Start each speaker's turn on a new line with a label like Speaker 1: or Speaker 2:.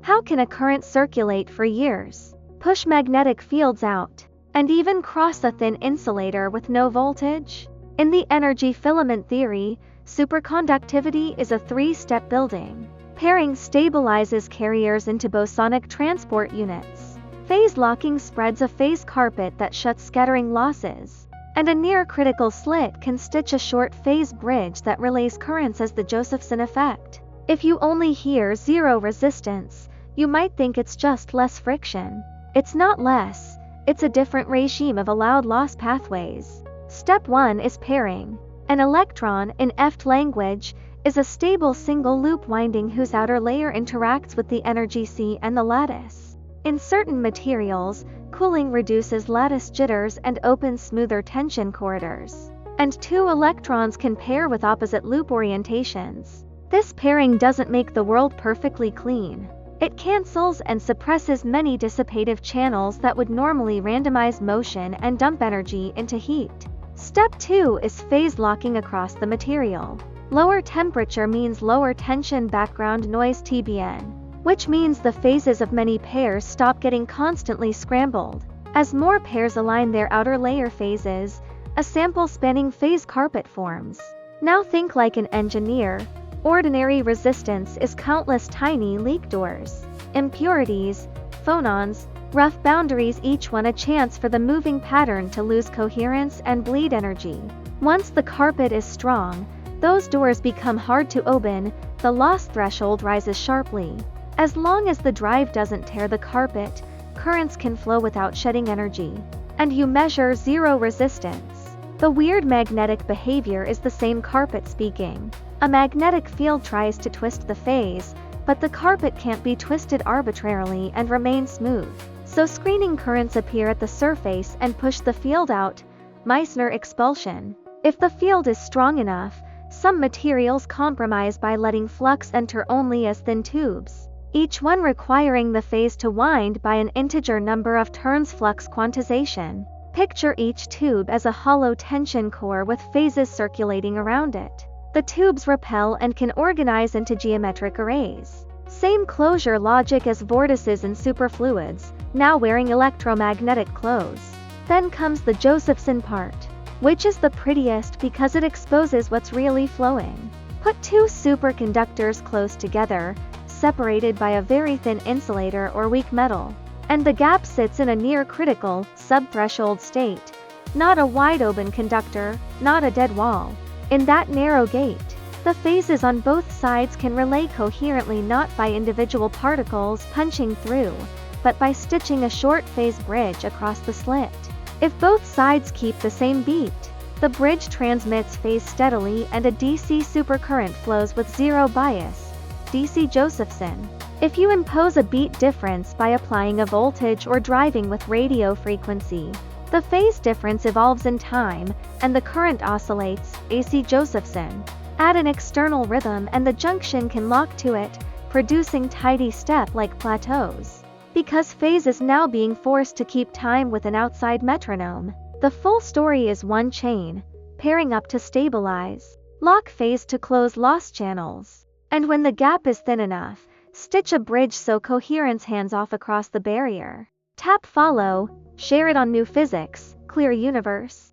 Speaker 1: How can a current circulate for years, push magnetic fields out, and even cross a thin insulator with no voltage? In the energy filament theory, superconductivity is a three-step building. Pairing stabilizes carriers into bosonic transport units. Phase locking spreads a phase carpet that shuts scattering losses. And a near-critical slit can stitch a short phase bridge that relays currents as the Josephson effect. If you only hear zero resistance, you might think it's just less friction. It's not less, it's a different regime of allowed loss pathways. Step 1 is pairing. An electron, in EFT language, is a stable single-loop winding whose outer layer interacts with the energy C and the lattice. In certain materials, cooling reduces lattice jitters and opens smoother tension corridors. And two electrons can pair with opposite loop orientations. This pairing doesn't make the world perfectly clean. It cancels and suppresses many dissipative channels that would normally randomize motion and dump energy into heat. Step 2 is phase locking across the material. Lower temperature means lower tension background noise TBN, which means the phases of many pairs stop getting constantly scrambled. As more pairs align their outer layer phases, a sample spanning phase carpet forms. Now think like an engineer. Ordinary resistance is countless tiny leak doors, impurities, phonons, rough boundaries, each one a chance for the moving pattern to lose coherence and bleed energy. Once the carpet is strong, those doors become hard to open, the loss threshold rises sharply. As long as the drive doesn't tear the carpet, currents can flow without shedding energy. And you measure zero resistance. The weird magnetic behavior is the same carpet speaking. A magnetic field tries to twist the phase, but the carpet can't be twisted arbitrarily and remain smooth. So screening currents appear at the surface and push the field out, Meissner expulsion. If the field is strong enough, some materials compromise by letting flux enter only as thin tubes, each one requiring the phase to wind by an integer number of turns. Flux quantization. Picture each tube as a hollow tension core with phases circulating around it. The tubes repel and can organize into geometric arrays. Same closure logic as vortices in superfluids, now wearing electromagnetic clothes. Then comes the Josephson part, which is the prettiest because it exposes what's really flowing. Put two superconductors close together, separated by a very thin insulator or weak metal, and the gap sits in a near-critical, subthreshold state. Not a wide-open conductor, not a dead wall. In that narrow gate, the phases on both sides can relay coherently, not by individual particles punching through, but by stitching a short phase bridge across the slit. If both sides keep the same beat, the bridge transmits phase steadily and a DC supercurrent flows with zero bias, DC Josephson. If you impose a beat difference by applying a voltage or driving with radio frequency, the phase difference evolves in time, and the current oscillates, AC Josephson. Add an external rhythm and the junction can lock to it, producing tidy step-like plateaus. Because phase is now being forced to keep time with an outside metronome. The full story is one chain, pairing up to stabilize, lock phase to close loss channels. And when the gap is thin enough, stitch a bridge so coherence hands off across the barrier. Tap follow, share it on New Physics, Clear Universe.